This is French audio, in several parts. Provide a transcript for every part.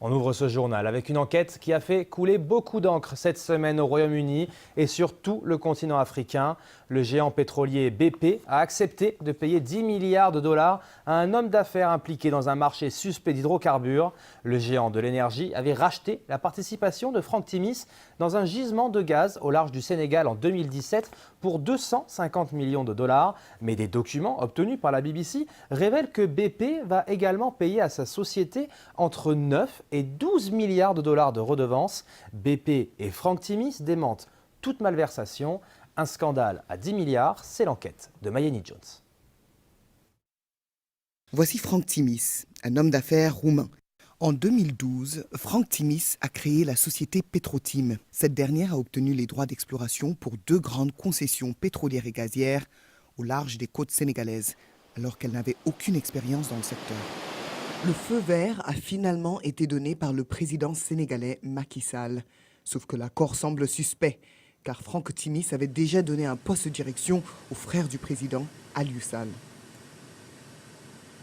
On ouvre ce journal avec une enquête qui a fait couler beaucoup d'encre cette semaine au Royaume-Uni et sur tout le continent africain. Le géant pétrolier BP a accepté de payer 10 milliards de dollars à un homme d'affaires impliqué dans un marché suspect d'hydrocarbures. Le géant de l'énergie avait racheté la participation de Frank Timis dans un gisement de gaz au large du Sénégal en 2017 pour 250 millions de dollars. Mais des documents obtenus par la BBC révèlent que BP va également payer à sa société entre 9 et 12 milliards de dollars de redevances. BP et Frank Timis démentent toute malversation. Un scandale à 10 milliards, c'est l'enquête de Mayeni Jones. Voici Frank Timis, un homme d'affaires roumain. En 2012, Frank Timis a créé la société Petrotim. Cette dernière a obtenu les droits d'exploration pour 2 grandes concessions pétrolières et gazières au large des côtes sénégalaises, alors qu'elle n'avait aucune expérience dans le secteur. Le feu vert a finalement été donné par le président sénégalais Macky Sall. Sauf que l'accord semble suspect, car Frank Timis avait déjà donné un poste de direction au frère du président, Aliou Sall.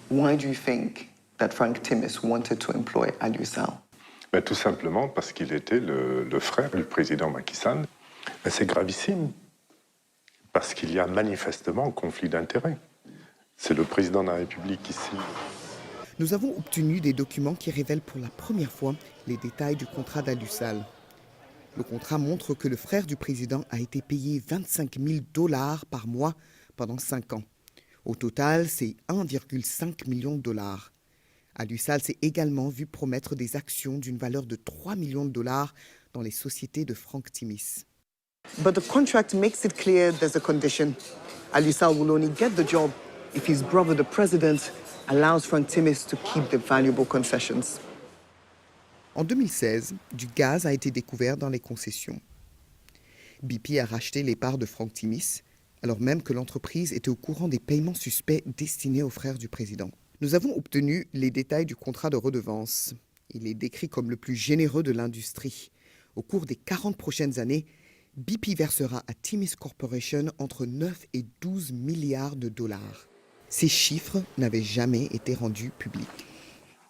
Why do you think that Frank Timis wanted to employ Aliou Sall? Tout simplement parce qu'il était le frère du président Macky Sall. C'est gravissime, parce qu'il y a manifestement un conflit d'intérêts. C'est le président de la République ici. Nous avons obtenu des documents qui révèlent pour la première fois les détails du contrat d'Aliou Sall. Le contrat montre que le frère du président a été payé 25 000 dollars par mois pendant 5 ans. Au total, c'est 1,5 million de dollars. Aliou Sall s'est également vu promettre des actions d'une valeur de 3 millions de dollars dans les sociétés de Frank Timis. But the contract makes it clear there's a condition. Aliou Sall will only get the job if his brother, the president, allows Frank Timis to keep the valuable concessions. En 2016, du gaz a été découvert dans les concessions. BP a racheté les parts de Frank Timis, alors même que l'entreprise était au courant des paiements suspects destinés aux frères du président. Nous avons obtenu les détails du contrat de redevance. Il est décrit comme le plus généreux de l'industrie. Au cours des 40 prochaines années, BP versera à Timis Corporation entre 9 et 12 milliards de dollars. Ces chiffres n'avaient jamais été rendus publics.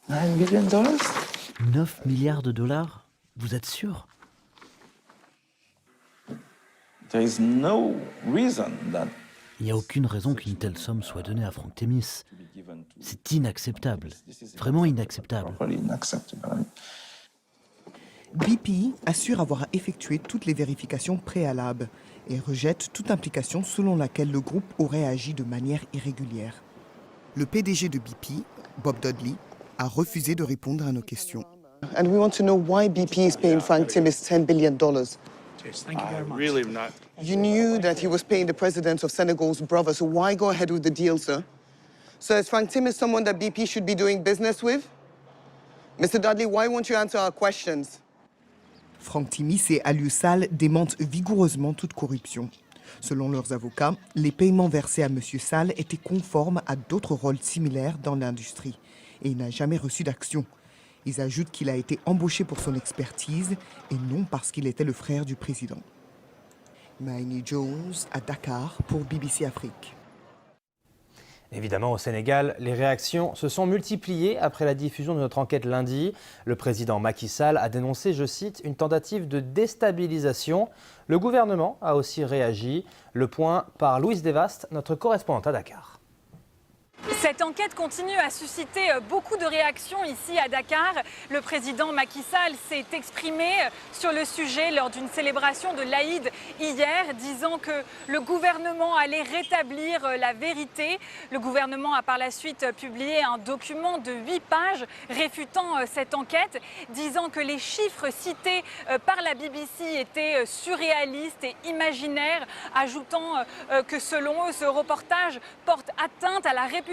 9 million dollars? 9 milliards de dollars? Vous êtes sûr? There is no reason that Il n'y a aucune raison qu'une telle somme soit donnée à Frank Timis. C'est inacceptable, vraiment inacceptable. BP assure avoir effectué toutes les vérifications préalables et rejette toute implication selon laquelle le groupe aurait agi de manière irrégulière. Le PDG de BP, Bob Dudley, a refusé de répondre à nos questions. And we want to know why BP is paying Frank Timis $10 billion. Thank you very much. Really not. You knew that he was paying the president of Senegal's brother, so why go ahead with the deal, sir? So is Frank Timis someone that BP should be doing business with? Mr. Dudley, why won't you answer our questions? Frank Timis et Aliou Sall démentent vigoureusement toute corruption. Selon leurs avocats, les paiements versés à M. Sall étaient conformes à d'autres rôles similaires dans l'industrie et il n'a jamais reçu d'action. Ils ajoutent qu'il a été embauché pour son expertise et non parce qu'il était le frère du président. Mayeni Jones à Dakar pour BBC Afrique. Évidemment, au Sénégal, les réactions se sont multipliées après la diffusion de notre enquête lundi. Le président Macky Sall a dénoncé, je cite, une tentative de déstabilisation. Le gouvernement a aussi réagi. Le point par Louise Devast, notre correspondante à Dakar. Cette enquête continue à susciter beaucoup de réactions ici à Dakar. Le président Macky Sall s'est exprimé sur le sujet lors d'une célébration de l'Aïd hier, disant que le gouvernement allait rétablir la vérité. Le gouvernement a par la suite publié un document de 8 pages réfutant cette enquête, disant que les chiffres cités par la BBC étaient surréalistes et imaginaires, ajoutant que selon eux, ce reportage porte atteinte à la réputation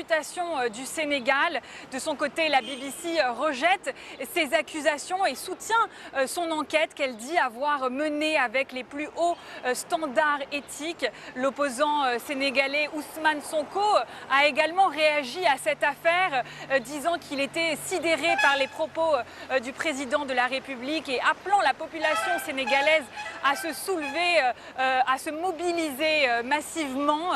du Sénégal. De son côté, la BBC rejette ces accusations et soutient son enquête qu'elle dit avoir menée avec les plus hauts standards éthiques. L'opposant sénégalais Ousmane Sonko a également réagi à cette affaire, disant qu'il était sidéré par les propos du président de la République et appelant la population sénégalaise à se soulever, à se mobiliser massivement,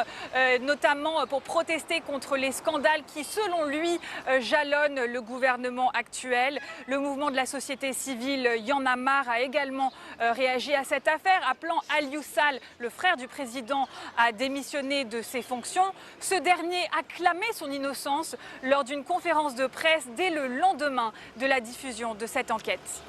notamment pour protester contre les scandales scandale qui, selon lui, jalonne le gouvernement actuel. Le mouvement de la société civile Y en a marre a également réagi à cette affaire, appelant Aliou Sall, le frère du président, à démissionner de ses fonctions. Ce dernier a clamé son innocence lors d'une conférence de presse dès le lendemain de la diffusion de cette enquête.